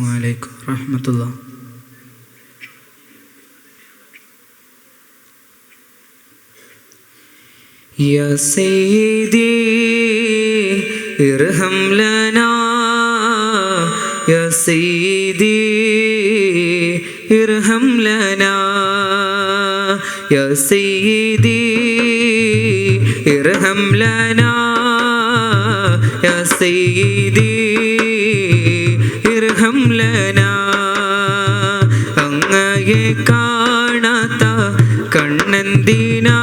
വലൈക്കും റഹ്മത്തുള്ളാഹി. യാ സയ്യിദി ഇർഹം ലനാ യാ സയ്യിദി ഇർഹം ലനാ യാ സയ്യിദി ഇർഹം ലനാ യാ സയ്യിദി ഇർഹം ലനാ. അങ്ങയെ കാണാത്ത കണ്ണെന്തിനാ,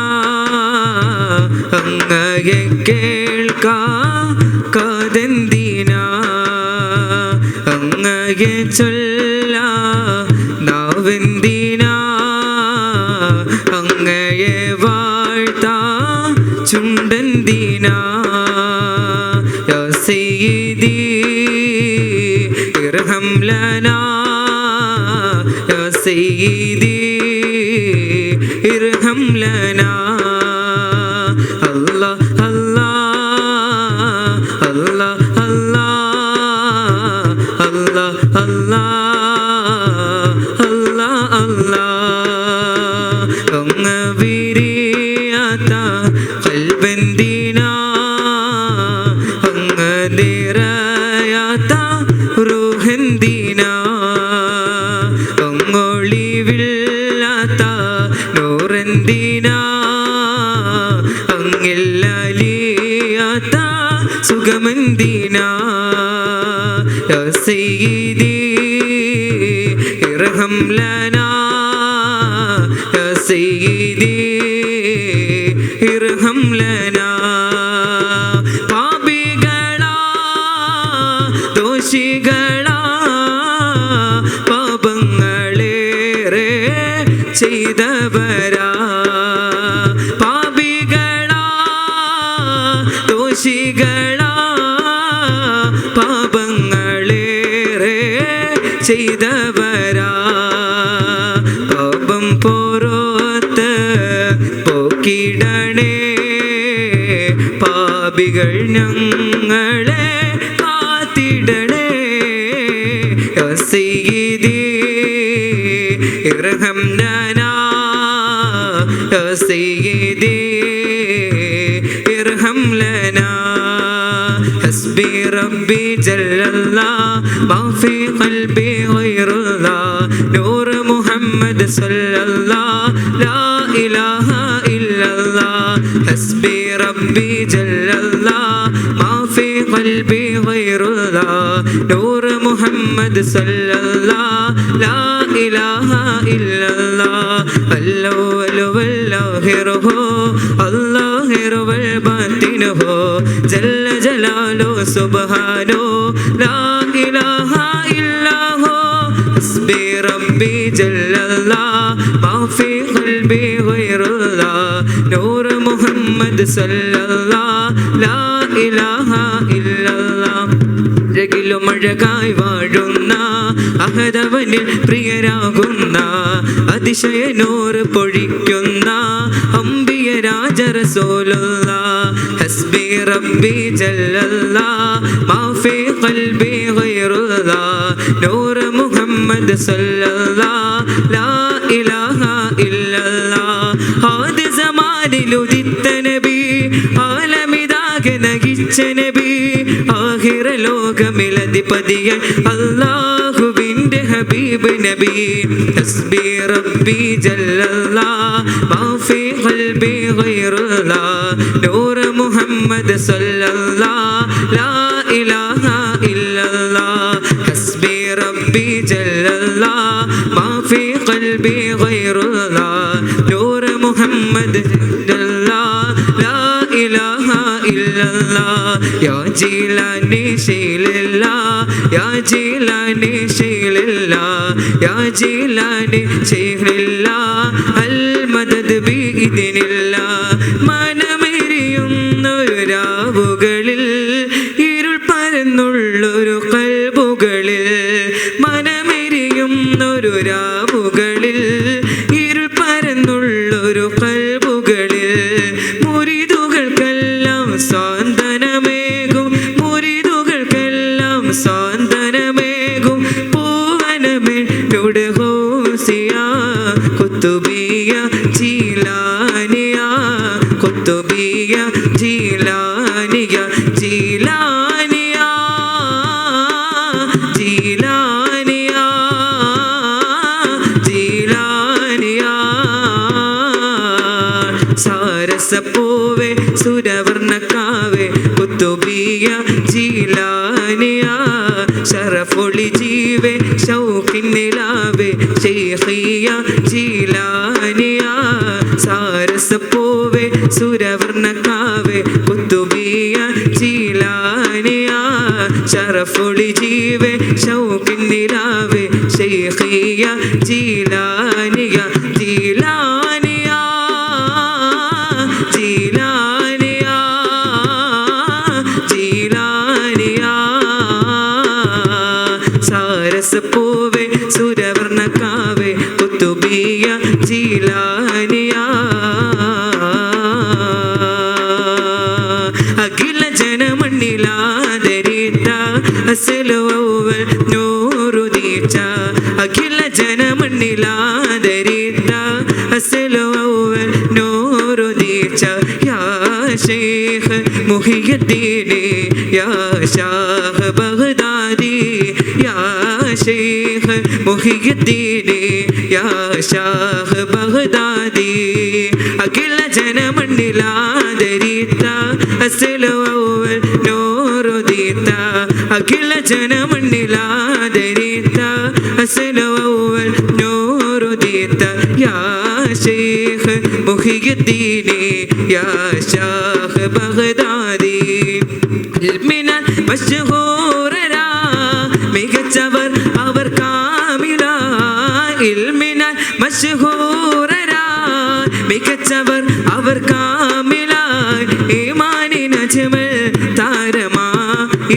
അങ്ങയെ കേൾക്കാതെന്തിനാ, അങ്ങയെ ചൊല്ലാ നാവെന്തിനാ, അങ്ങയെ വാഴ്ത്താ ചുണ്ടെന്തിനാ. യാ സയ്യിദി ഇർഹം ലനാ യാ സയ്യിദി ഇർഹം ലനാ. അല്ലാഹ് അല്ലാഹ് അല്ലാഹ് അല്ലാഹ് അല്ലാഹ് അല്ലാഹ് അല്ലാഹ്. അങ്ങ് വിരിയാത്ത ഖൽബെന്തിനാ, അങ്ങ് നിറയാത്ത റൂഹെന്തിനാ, അങ്ങൊളിവില്ലാത്ത നൂറെന്തിനാ, അങ്ങില്ലലിയാത്ത സുഖമെന്തിനാ. യാ സയ്യിദി ഇർഹം ലനാ യാ സയ്യിദി ഇർഹം ലനാ. പാപികളാ ദോഷികളാ പാപങ്ങളേറെ ചെയ്തവരാ, പാപികളാ ദോഷികളാ പാപങ്ങളേറെ ചെയ്തവരാ. പാപം പുറത്ത് പോക്കിടണേ, പാപികൾ ഞങ്ങളെ കാത്തിടണേ. യാ സയ്യിദി ഇർഹം ലനാ യാ സയ്യിദി ഇർഹം ലനാ. ഹസ്ബി റബ്ബി ജല്ലല്ലാഹ് മാ ഫീ ഖൽബി ഗൈറുല്ലാഹ് നൂർ മുഹമ്മദ് സല്ലല്ലാഹ് ലാ ഇലാഹ ഇല്ലല്ലാഹ്. ഹസ്ബി റബ്ബി ജല്ലല്ലാഹ് മാ ഫീ ഖൽബി ഗൈറുല്ലാഹ് നൂർ മുഹമ്മദ് സല്ലല്ലാഹ് ലാ ഇലാഹ ഇല്ലല്ലാഹ്. അല്ലവ്വലു വല്ലാഹിറുഹു അല്ലാഹിറു വൽ ബാത്തിനുഹു ജല്ല ജലാലു സുബ്ഹാനു ലാ ഇലാഹ ഇല്ലാഹു. ഹസ്ബി റബ്ബി ജല്ലല്ലാഹ് മാ ഫീ ഖൽബി ഗൈറുല്ലാഹ് നൂർ മുഹമ്മദ് സല്ലല്ലാഹ് ലാ ഇലാഹ ഇല്ലല്ലാഹ്. അഴകിലും അഴകായി വാഴുന്ന അഹദവനിൽ പ്രിയരാകുന്ന അതിശയ നൂറ് പൊഴിക്കുന്ന അംബിയ രാജ റസൂലുള്ളാഹ്. ഹസ്ബി റബ്ബി ജല്ലല്ലാഹ് മാ ഫീ ഖൽബി ഗൈറുല്ലാഹ് നൂർ മുഹമ്മദ് സല്ലല്ലാഹ് ലാ ഇലാഹ ഇല്ലല്ലാഹ്. ആദ്യ സമാനിൽ ഉദിത്ത നബി, ആലമിതാകെ നയിച്ച നബി, ആഖിറ ലോകമിലധിപതിയൻ അല്ലാഹുവിൻ്റെ ഹബീബ് നബി. ഹസ്ബി റബ്ബി ജല്ലല്ലാഹ് മാ ഫീ ഖൽബി ഗൈറുല്ലാഹ് നൂർ മുഹമ്മദ് സല്ലല്ലാഹ് ലാ ഇലാഹ ഇല്ലല്ലാഹ്. ഹസ്ബി റബ്ബി ജല്ലല്ലാഹ് മാ ഫീ ഖൽബി ഗൈറുല്ലാഹ് നൂർ മുഹമ്മദ് സല്ലല്ലാഹ് ലാ ഇലാഹ ഇല്ലല്ലാഹ്. യാ ജീലാനി ശൈലില്ലാഹ് യാ ജീലാനി ശൈലില്ലാഹ് യാ ജീലാനി ശൈലില്ലാഹ് അൽ മദദ് ബിഇദ്നില്ലാഹ്. മനമെരിയുന്നൊരു രാവുകളിൽ ഇരുൾ പരന്നുള്ളൊരു ഖൽബുകളിൽ, മനമെരിയുന്നൊരു രാവുകളിൽ ഇരുൾ പരന്നുള്ളൊരു ഖൽബുകളിൽ മുരീദുകൾക്കെല്ലാം സാന്ത്വനമേകും, മുരീദുകൾക്കെല്ലാം സാന്ത്വനമേകും. സുരവർണ്ണക്കാവേ കുത്തുബിയ ജീലാനിയ ശറഫൊളി ജീവേ ഷൗഖിന്നിലാവേ ശൈഖിയ ജീലാനിയ സാരസപ്പൂവേ സുരവർണ്ണക്കാവേ കുത്തുബിയ ജീലാനിയ ശറഫൊളി ജീവേ ഷൗഖിന്നിലാവേ ശൈഖിയ ജീലാനിയ ജീലാനിയ ജീലാനിയ ജീലാനിയ സാരസപ്പൂവേ സുരവർണ്ണക്കാവേ കുത്തുബിയ ജീലാനിയ അഖില ജനമണ്ണിലാദരിച്ച അസ്ലുവ്വൽ നൂറുദീച്ച അഖില ജനമണ്ണിലാദരിച്ച അസ്ലുവ്വൽ നൂറുദീച്ച യാ ശൈഖ് മുഹിയുദ്ദീൻ യാ ഷാഹ് ബഗ്ദാദി യാ ശൈഖ് മുഹിയുദ്ദീൻ യാ ഷാഹ് ബഗ്ദാദി അഖില ജനമണ്ണിലാദരിച്ച അസ്ലുവ്വൽ നൂറുദീച്ച അഖില ജനമണ്ണിലാദരിച്ച അസ്ലുവ്വൽ നൂറുദീച്ച യാ ശൈഖ് മുഹിയുദ്ദീൻ യാ ഷാഹ് ബഗ്ദാദി ഇൽമിനാൽ മശ്ഹൂറരാ മികച്ചവർ അവർ കാമില ഇൽമിനാൽ മശ്ഹൂറരാ മികച്ചവർ അവർ കാമില ഈമാനിൻ അജ്മൽ താരമാ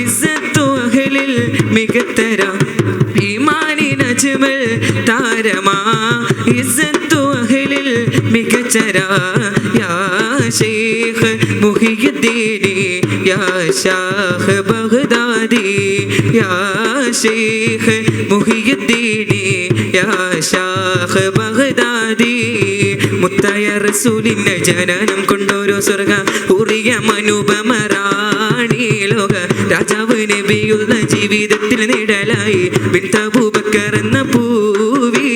ഇസ്സത്തു അഹ്ലിൽ മികത്തര ഈമാനിൻ അജ്മൽ താരമാ ഇസ്സത്തു അഹ്ലിൽ മികച്ചര യാ ശൈഖ് മുഹിയുദ്ദീൻ യാ ഷാഹ് ബഗ്ദാദി യാ ശൈഖ് മുഹിയുദ്ദീൻ യാ ഷാഹ് ബഗ്ദാദി മുത്തായ റസൂലിന്റെ ജനനം കൊണ്ടൊരു സ്വർഗ ഉറിയ അനുപമറാണി ലോക രാജാവ് നബിയുള്ള ജീവിതത്തിൽ നിഴലായി ബിൻത് അബൂബക്കർ എന്ന പൂവി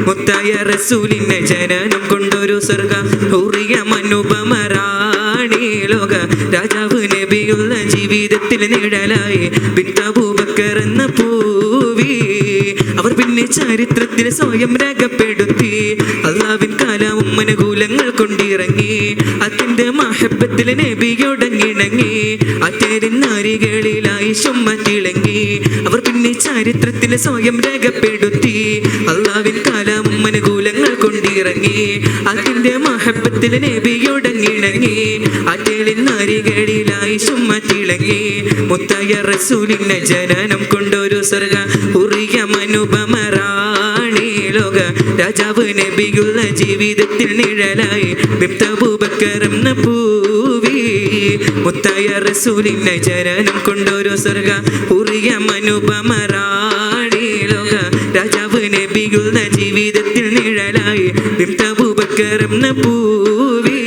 മുത്തായ റസൂലിന്റെ ജനനം കൊണ്ടൊരു സ്വർഗ ഉറിയ അനുപമറാണി ലോക രാജാവ് നബിയുള്ള ജീവിതത്തിൽ നിഴലായി ബിൻത് അബൂബക്കർ എന്ന പൂവി അവർ പിന്നെ ചരിത്രത്തിൽ സ്വയം രേഖപ്പെടുത്തി അള്ളാവിൻ കാലവും അനുകൂലങ്ങൾ കൊണ്ടിറങ്ങി അതിന്റെ മഹബത്തിൽ നബിയോടങ്ങിണങ്ങി അറ്റേരിനാരികളിലായി ചുമത്തിളങ്ങി അവർ പിന്നെ ചരിത്രത്തിൽ സ്വയം രേഖപ്പെടുത്തി അള്ളാവിൻ കാലവും അനുകൂലങ്ങൾ കൊണ്ടിറങ്ങി അതിന്റെ മഹബത്തിൽ നബിയോടങ്ങിണങ്ങി അറ്റേരിനാരികളിലായി ചുമത്തിളങ്ങി മുത്തായ റസൂലിന്റെ ജനനം കൊണ്ടൊരു സ്വർഗ ഉറിയ അനുപമറാണി ലോക രാജാവ് നബിയുള്ള ജീവിതത്തിൽ നിഴലായി ബിൻത് അബൂബക്കർ എന്ന പൂവി മുത്തായ റസൂലിന്റെ ജനനം കൊണ്ടൊരു സ്വർഗ ഉറിയ അനുപമറാണി ലോക രാജാവ് നബിയുള്ള ജീവിതത്തിൽ നിഴലായി ബിൻത് അബൂബക്കർ എന്ന പൂവി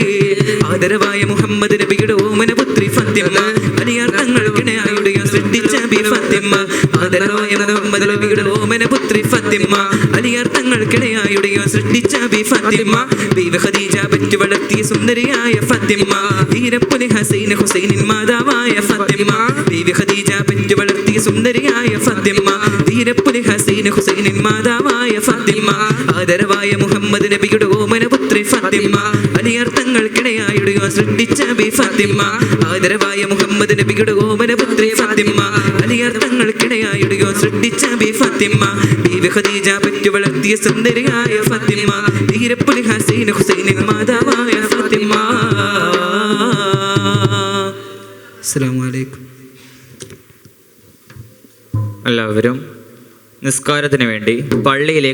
ആദരവായ മുഹമ്മദ് നബിയുടെ ഓമന പുത്രി ഫാത്തിമ അലിയാർ തങ്ങൾക്കിണയായുടെയോ സൃഷ്ടിച്ച ബി ഫാത്തിമ ആദരവായ മുഹമ്മദ് നബിയുടെ ഓമന പുത്രി ഫാത്തിമ അലിയാർ തങ്ങൾക്കിണയായുടെയോ സൃഷ്ടിച്ച ബി ഫാത്തിമ ബീവി ഖദീജ പെറ്റു വളർത്തിയ സുന്ദരിയായ ഫാത്തിമ ധീരപ്പുലി ഹസൈൻ ഹുസൈനിൻ മാതാവായ ഫാത്തിമ ബീവി ഖദീജ പെറ്റു വളർത്തിയ സുന്ദരിയായ ഫാത്തിമ ധീരപ്പുലി ഹസൈൻ ഹുസൈനിൻ മാതാവായ ഫാത്തിമ ആദരവായ മുഹമ്മദ് നബിയുടെ ഓമന പുത്രി ഫാത്തിമ അലിയാർ തങ്ങൾക്കിണയായുടെയോ സൃഷ്ടിച്ച ബി ഫാത്തിമ ആദരവായ മുഹമ്മദ് നബിയുടെ ഓമന പുത്രി ഫാത്തിമ അലിയാർ തങ്ങൾക്കിണയായുടെയോ സൃഷ്ടിച്ച ബി ഫാത്തിമ ബീവി ഖദീജ പെറ്റു വളർത്തിയ സുന്ദരിയായ ഫാത്തിമ ധീരപ്പുലി ഹസൈൻ ഹുസൈനിൻ മാതാവായ ഫാത്തിമ. അസ്സലാമു അലൈക്കും. എല്ലാവരും നിസ്കാരത്തിന് വേണ്ടി പള്ളിയിലേക്ക്